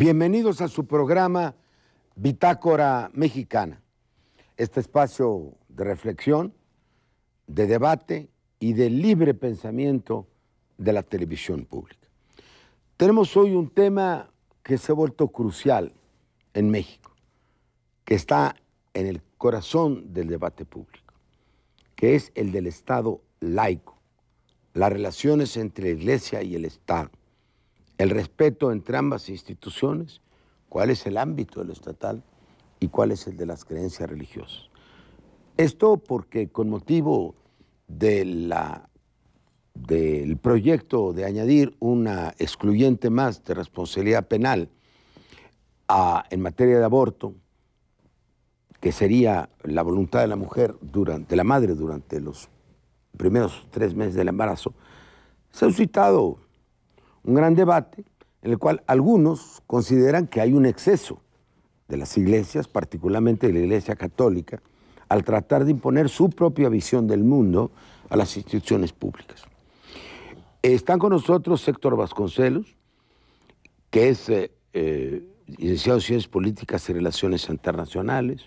Bienvenidos a su programa Bitácora Mexicana, este espacio de reflexión, de debate y de libre pensamiento de la televisión pública. Tenemos hoy un tema que se ha vuelto crucial en México, que está en el corazón del debate público, que es el del Estado laico, las relaciones entre la Iglesia y el Estado, el respeto entre ambas instituciones, cuál es el ámbito de lo estatal y cuál es el de las creencias religiosas. Esto porque con motivo del proyecto de añadir una excluyente más de responsabilidad penal en materia de aborto, que sería la voluntad de la mujer, de la madre durante los primeros 3 meses del embarazo, se ha suscitado un gran debate en el cual algunos consideran que hay un exceso de las iglesias, particularmente de la Iglesia Católica, al tratar de imponer su propia visión del mundo a las instituciones públicas. Están con nosotros Héctor Vasconcelos, que es licenciado en Ciencias Políticas y Relaciones Internacionales,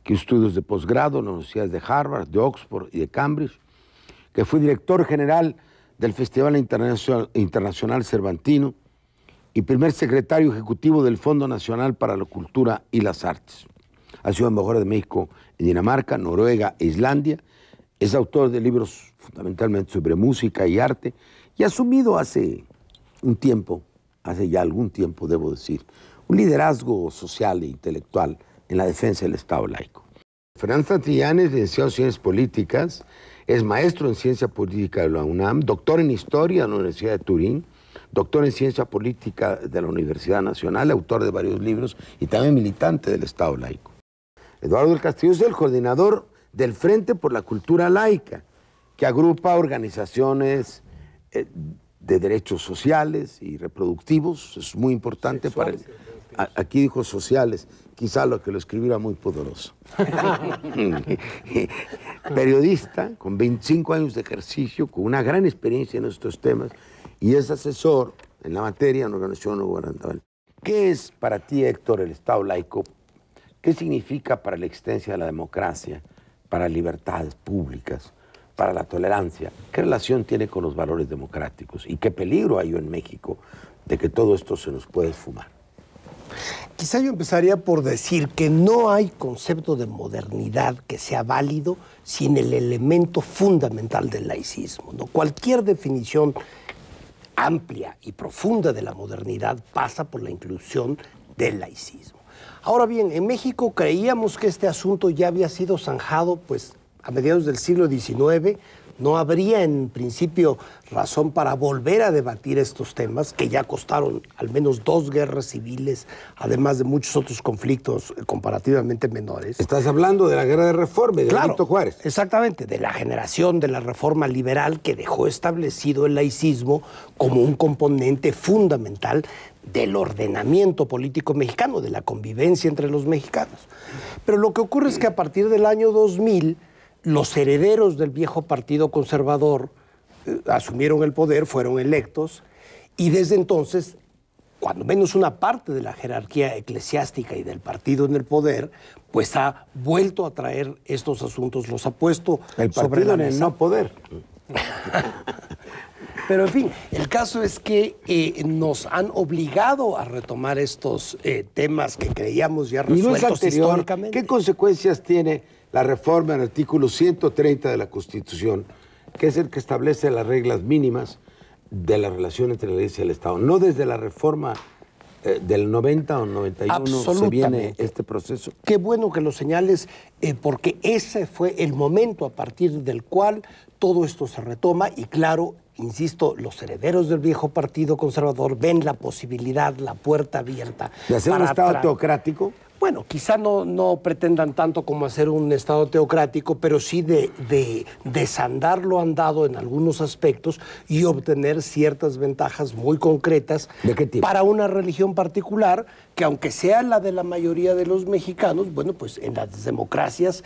que hizo estudios de posgrado en las universidades de Harvard, de Oxford y de Cambridge, que fue director general del Festival Internacional Cervantino y primer secretario ejecutivo del Fondo Nacional para la Cultura y las Artes. Ha sido embajador de México en Dinamarca, Noruega e Islandia. Es autor de libros fundamentalmente sobre música y arte y ha asumido hace ya algún tiempo, debo decir, un liderazgo social e intelectual en la defensa del Estado laico. Fernando Santillán es licenciado en Ciencias Políticas, es maestro en Ciencia Política de la UNAM, doctor en Historia de la Universidad de Turín, doctor en Ciencia Política de la Universidad Nacional, autor de varios libros y también militante del Estado laico. Eduardo del Castillo es el coordinador del Frente por la Cultura Laica, que agrupa organizaciones de derechos sociales y reproductivos. Es muy importante para él. Aquí dijo sociales, quizá lo que lo escribiera muy poderoso. Periodista, con 25 años de ejercicio, con una gran experiencia en estos temas, y es asesor en la materia en organización no gubernamental. ¿Qué es para ti, Héctor, el Estado laico? ¿Qué significa para la existencia de la democracia, para libertades públicas, para la tolerancia? ¿Qué relación tiene con los valores democráticos? ¿Y qué peligro hay en México de que todo esto se nos pueda esfumar? Quizá yo empezaría por decir que no hay concepto de modernidad que sea válido sin el elemento fundamental del laicismo, ¿no? Cualquier definición amplia y profunda de la modernidad pasa por la inclusión del laicismo. Ahora bien, en México creíamos que este asunto ya había sido zanjado pues, a mediados del siglo XIX. No habría en principio razón para volver a debatir estos temas que ya costaron al menos 2 guerras civiles, además de muchos otros conflictos comparativamente menores. Estás hablando de la Guerra de Reforma y de Benito Juárez. Exactamente, de la generación de la Reforma Liberal que dejó establecido el laicismo como un componente fundamental del ordenamiento político mexicano, de la convivencia entre los mexicanos. Pero lo que ocurre es que a partir del año 2000, los herederos del viejo Partido Conservador asumieron el poder, fueron electos, y desde entonces, cuando menos una parte de la jerarquía eclesiástica y del partido en el poder, pues ha vuelto a traer estos asuntos, los ha puesto el sobre la mesa. en el no poder. Pero en fin, el caso es que nos han obligado a retomar estos temas que creíamos ya resueltos históricamente. ¿Qué consecuencias tiene la reforma en el artículo 130 de la Constitución, que es el que establece las reglas mínimas de la relación entre la Iglesia y el Estado? No desde la reforma del 90 o 91 se viene este proceso. Qué bueno que lo señales, porque ese fue el momento a partir del cual todo esto se retoma y claro, insisto, los herederos del viejo Partido Conservador ven la posibilidad, la puerta abierta. ¿De hacer un Estado teocrático? Bueno, quizá no pretendan tanto como hacer un Estado teocrático, pero sí de desandar lo andado en algunos aspectos y obtener ciertas ventajas muy concretas. ¿De qué tipo? Para una religión particular, que aunque sea la de la mayoría de los mexicanos, bueno, pues en las democracias,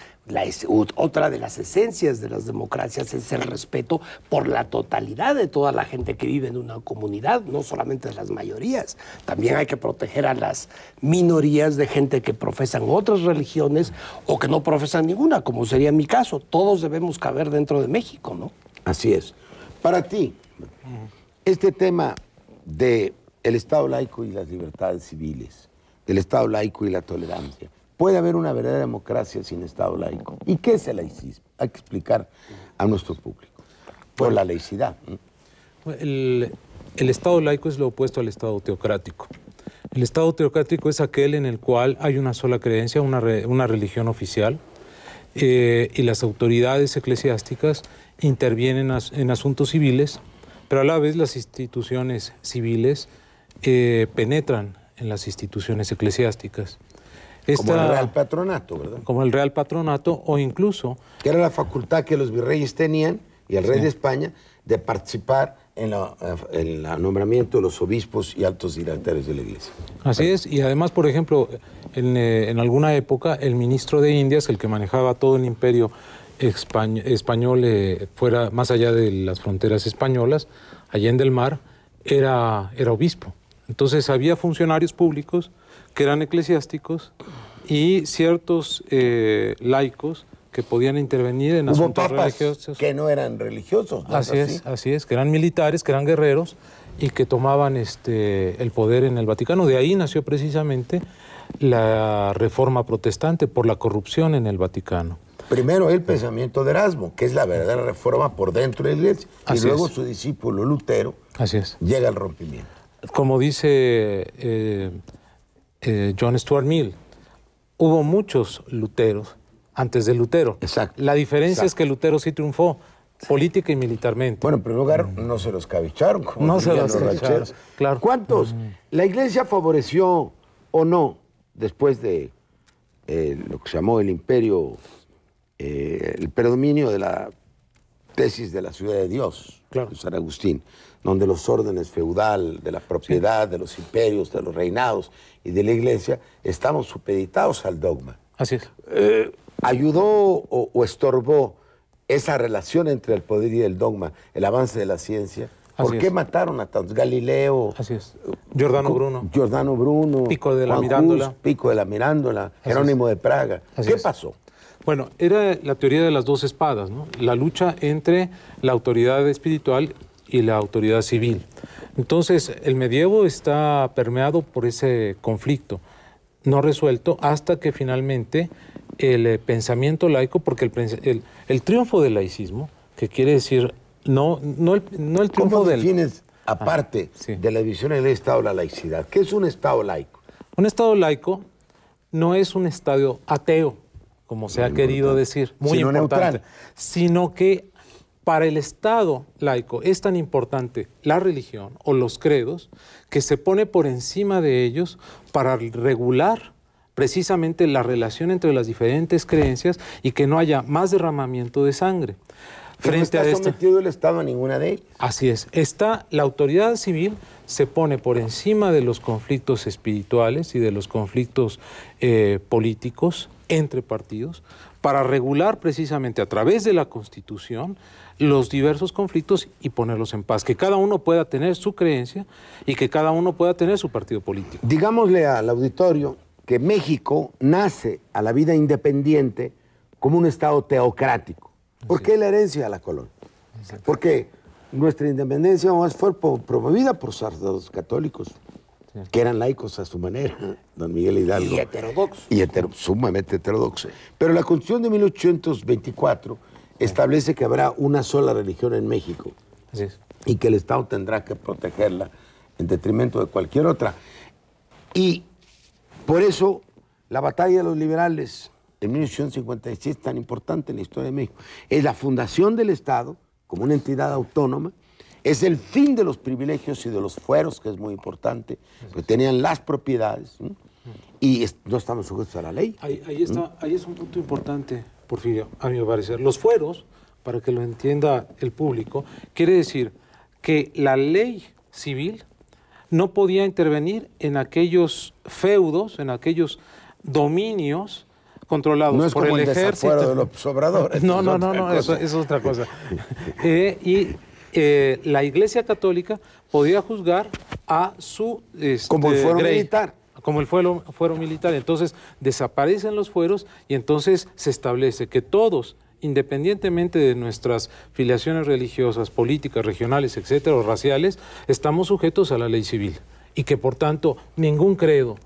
otra de las esencias de las democracias es el respeto por la totalidad de toda la gente que vive en una comunidad, no solamente de las mayorías. También hay que proteger a las minorías de gente que profesan otras religiones o que no profesan ninguna, como sería mi caso. Todos debemos caber dentro de México, ¿no? Así es. Para ti, este tema del Estado laico y las libertades civiles, del Estado laico y la tolerancia, ¿puede haber una verdadera democracia sin Estado laico? ¿Y qué es el laicismo? Hay que explicar a nuestro público. Por la laicidad. El Estado laico es lo opuesto al Estado teocrático. El Estado teocrático es aquel en el cual hay una sola creencia, una religión oficial, y las autoridades eclesiásticas intervienen en asuntos civiles, pero a la vez las instituciones civiles penetran en las instituciones eclesiásticas. Como el Real Patronato, ¿verdad? Como el Real Patronato, o incluso... Que era la facultad que los virreyes tenían, y el rey de España, de participar en el nombramiento de los obispos y altos dignatarios de la Iglesia. Así es, y además, por ejemplo, en alguna época, el ministro de Indias, el que manejaba todo el imperio español fuera más allá de las fronteras españolas, allá en el mar, era obispo. Entonces había funcionarios públicos que eran eclesiásticos y ciertos laicos que podían intervenir en asuntos religiosos. Que no eran religiosos, ¿no? Así es, que eran militares, que eran guerreros y que tomaban el poder en el Vaticano. De ahí nació precisamente la Reforma Protestante por la corrupción en el Vaticano. Primero el pensamiento de Erasmo, que es la verdadera reforma por dentro de la Iglesia, y luego su discípulo Lutero llega al rompimiento. Como dice John Stuart Mill, hubo muchos Luteros antes de Lutero. Exacto. La diferencia es que Lutero sí triunfó política y militarmente. Bueno, en primer lugar, no se los cabicharon. Como no se los cabicharon, claro. ¿Cuántos? ¿La Iglesia favoreció o no, después de lo que se llamó el imperio, el predominio de la tesis de la ciudad de Dios, de San Agustín, donde los órdenes feudal, de la propiedad, de los imperios, de los reinados y de la Iglesia, estamos supeditados al dogma? Así es. ¿Ayudó o estorbó esa relación entre el poder y el dogma, el avance de la ciencia? ¿Por qué mataron a tantos? Galileo. Así es. Giordano Bruno. Pico de la Mirándola. Pico de la Mirándola. Jerónimo de Praga. ¿Qué pasó? Bueno, era la teoría de las dos espadas, ¿no? La lucha entre la autoridad espiritual y la autoridad civil. Entonces, el medievo está permeado por ese conflicto no resuelto hasta que finalmente el pensamiento laico, porque el triunfo del laicismo, que quiere decir no el triunfo ¿Cómo del... defines, aparte de la división del Estado, la laicidad? ¿Qué es un Estado laico? Un Estado laico no es un Estado ateo, como se ha querido decir, muy importante, neutral, sino que para el Estado laico es tan importante la religión o los credos que se pone por encima de ellos para regular precisamente la relación entre las diferentes creencias y que no haya más derramamiento de sangre. Frente a esto, ¿no está sometido el Estado a ninguna de ellas? Así es. La autoridad civil se pone por encima de los conflictos espirituales y de los conflictos políticos entre partidos para regular precisamente a través de la Constitución los diversos conflictos y ponerlos en paz. Que cada uno pueda tener su creencia y que cada uno pueda tener su partido político. Digámosle al auditorio que México nace a la vida independiente como un Estado teocrático. ¿Por qué la herencia a la colonia? Porque nuestra independencia más fue promovida por sacerdotes católicos, que eran laicos a su manera, don Miguel Hidalgo. Y heterodoxos. Sumamente heterodoxos. Pero la Constitución de 1824 establece que habrá una sola religión en México y que el Estado tendrá que protegerla en detrimento de cualquier otra. Y por eso la batalla de los liberales en 1856 es tan importante en la historia de México. Es la fundación del Estado como una entidad autónoma, es el fin de los privilegios y de los fueros, que es muy importante, porque tenían las propiedades, ¿no? y no estamos sujetos a la ley. Ahí es un punto importante, Porfirio, a mi parecer. Los fueros, para que lo entienda el público, quiere decir que la ley civil no podía intervenir en aquellos feudos, en aquellos dominios controlados no es por como el ejército. Desafuero de los obradores. No, eso es otra cosa. La Iglesia Católica podía juzgar a su como el fuero grey, militar. como el fuero militar. Entonces desaparecen los fueros y entonces se establece que todos, independientemente de nuestras filiaciones religiosas, políticas, regionales, etcétera, o raciales, estamos sujetos a la ley civil y que por tanto ningún credo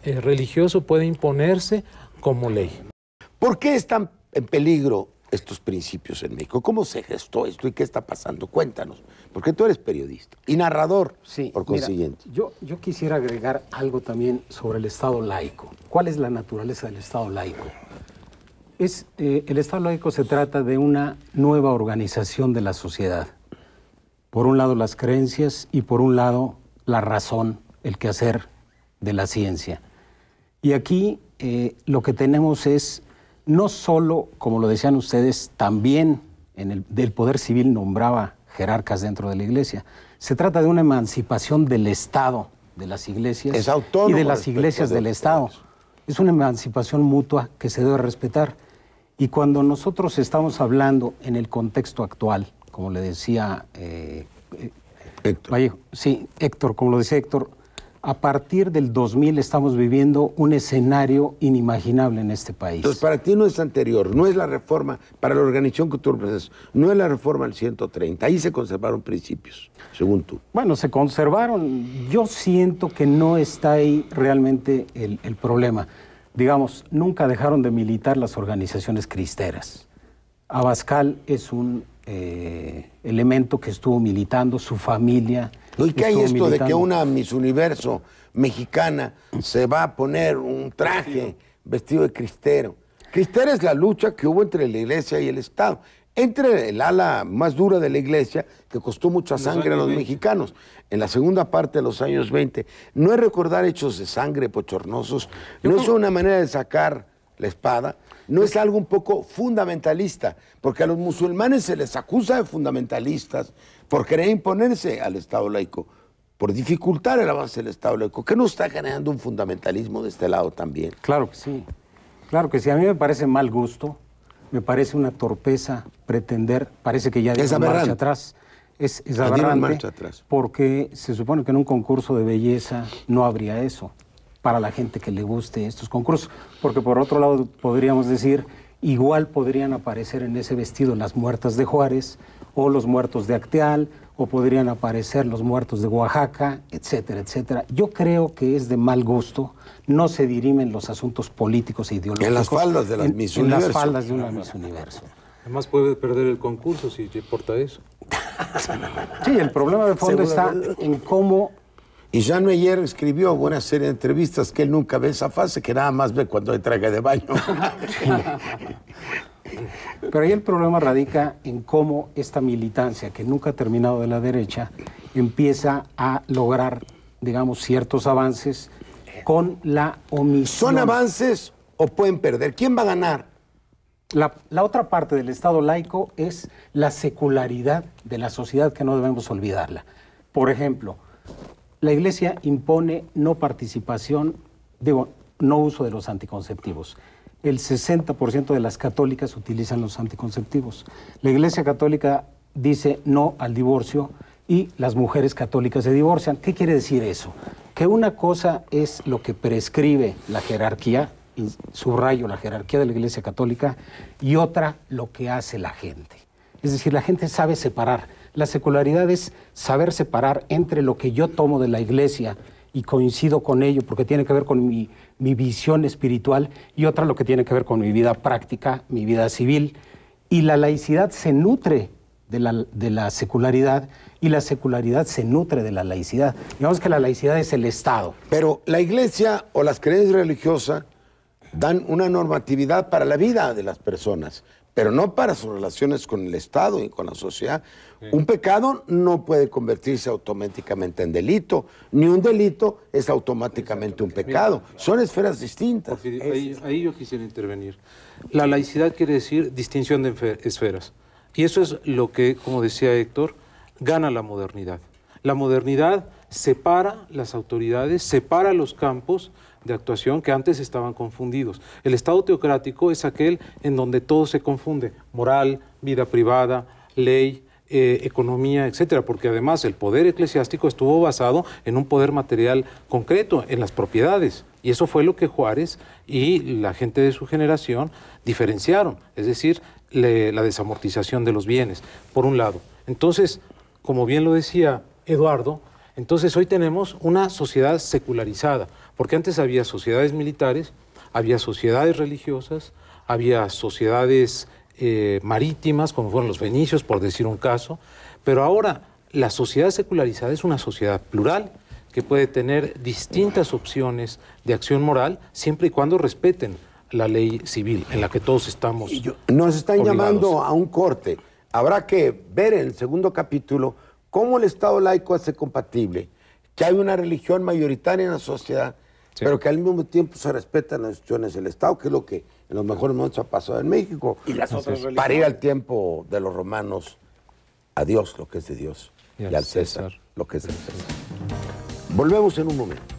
religioso puede imponerse como ley. ¿Por qué están en peligro estos principios en México? ¿Cómo se gestó esto y qué está pasando? Cuéntanos, porque tú eres periodista y narrador, sí, por consiguiente. Mira, yo quisiera agregar algo también sobre el Estado laico. ¿Cuál es la naturaleza del Estado laico? El Estado laico se trata de una nueva organización de la sociedad. Por un lado las creencias y por un lado la razón, el quehacer de la ciencia. Y aquí lo que tenemos es no solo, como lo decían ustedes, también del poder civil nombraba jerarcas dentro de la Iglesia. Se trata de una emancipación del Estado, de las iglesias Es autónomo y de las iglesias del Estado. Es una emancipación mutua que se debe respetar. Y cuando nosotros estamos hablando en el contexto actual, como le decía Héctor. Vallejo, sí, Héctor, como lo decía Héctor, a partir del 2000 estamos viviendo un escenario inimaginable en este país. Entonces, para ti no es anterior, no es la reforma, para la organización que tú representas, no es la reforma del 130, ahí se conservaron principios, según tú. Bueno, se conservaron. Yo siento que no está ahí realmente el problema. Digamos, nunca dejaron de militar las organizaciones cristeras. Abascal es un elemento que estuvo militando, su familia. ¿Y qué hay estuvo esto militando. de que una Miss Universo mexicana se va a poner un traje vestido de cristero? Cristero es la lucha que hubo entre la Iglesia y el Estado, entre el ala más dura de la Iglesia, que costó mucha sangre a los mexicanos, en la segunda parte de los años 20. No es recordar hechos de sangre bochornosos, no es una manera de sacar la espada, no es algo un poco fundamentalista, porque a los musulmanes se les acusa de fundamentalistas por querer imponerse al Estado laico, por dificultar el avance del Estado laico. ¿Qué nos está generando un fundamentalismo de este lado también? Claro que sí. Claro que sí. A mí me parece mal gusto, me parece una torpeza pretender, parece que ya dio marcha atrás. Es aberrante, marcha atrás. Porque se supone que en un concurso de belleza no habría eso para la gente que le guste estos concursos, porque por otro lado podríamos decir, igual podrían aparecer en ese vestido las muertas de Juárez o los muertos de Acteal, o podrían aparecer los muertos de Oaxaca, etcétera, etcétera. Yo creo que es de mal gusto, no se dirimen los asuntos políticos e ideológicos. En las faldas de las Miss Universo. En las faldas de una Miss Universo. Además puede perder el concurso si te importa eso. Sí, el problema de fondo está en cómo... Y Jean Meyer escribió una serie de entrevistas que él nunca ve esa fase, que nada más ve cuando hay traje de baño. Pero ahí el problema radica en cómo esta militancia, que nunca ha terminado de la derecha, empieza a lograr, digamos, ciertos avances con la omisión. ¿Son avances o pueden perder? ¿Quién va a ganar? La otra parte del Estado laico es la secularidad de la sociedad, que no debemos olvidarla. Por ejemplo, la Iglesia impone no participación, no uso de los anticonceptivos. El 60% de las católicas utilizan los anticonceptivos. La Iglesia Católica dice no al divorcio y las mujeres católicas se divorcian. ¿Qué quiere decir eso? Que una cosa es lo que prescribe la jerarquía, y subrayo la jerarquía de la Iglesia Católica, y otra lo que hace la gente. Es decir, la gente sabe separar. La secularidad es saber separar entre lo que yo tomo de la Iglesia y coincido con ello porque tiene que ver con mi visión espiritual, y otra lo que tiene que ver con mi vida práctica, mi vida civil. Y la laicidad se nutre de la secularidad, y la secularidad se nutre de la laicidad. Digamos que la laicidad es el Estado. Pero la Iglesia o las creencias religiosas dan una normatividad para la vida de las personas, pero no para sus relaciones con el Estado y con la sociedad. Un pecado no puede convertirse automáticamente en delito, ni un delito es automáticamente un pecado. Son esferas distintas. Porfirio, ahí yo quisiera intervenir. La laicidad quiere decir distinción de esferas. Y eso es lo que, como decía Héctor, gana la modernidad. La modernidad separa las autoridades, separa los campos de actuación que antes estaban confundidos. El Estado teocrático es aquel en donde todo se confunde, moral, vida privada, ley, economía, etcétera, porque además el poder eclesiástico estuvo basado en un poder material concreto, en las propiedades, y eso fue lo que Juárez y la gente de su generación diferenciaron, es decir, la desamortización de los bienes, por un lado. Entonces, como bien lo decía Eduardo, entonces hoy tenemos una sociedad secularizada, porque antes había sociedades militares, había sociedades religiosas, había sociedades marítimas, como fueron los fenicios, por decir un caso, pero ahora la sociedad secularizada es una sociedad plural que puede tener distintas opciones de acción moral siempre y cuando respeten la ley civil en la que todos estamos Nos están obligados. llamando a un corte. Habrá que ver en el segundo capítulo cómo el Estado laico hace compatible que hay una religión mayoritaria en la sociedad, Sí. pero que al mismo tiempo se respetan las instituciones del Estado, que es lo que en los mejores momentos ha pasado en México. Y las otras religiones. Para ir al tiempo de los romanos, a Dios lo que es de Dios, y al César lo que es del César. Volvemos en un momento.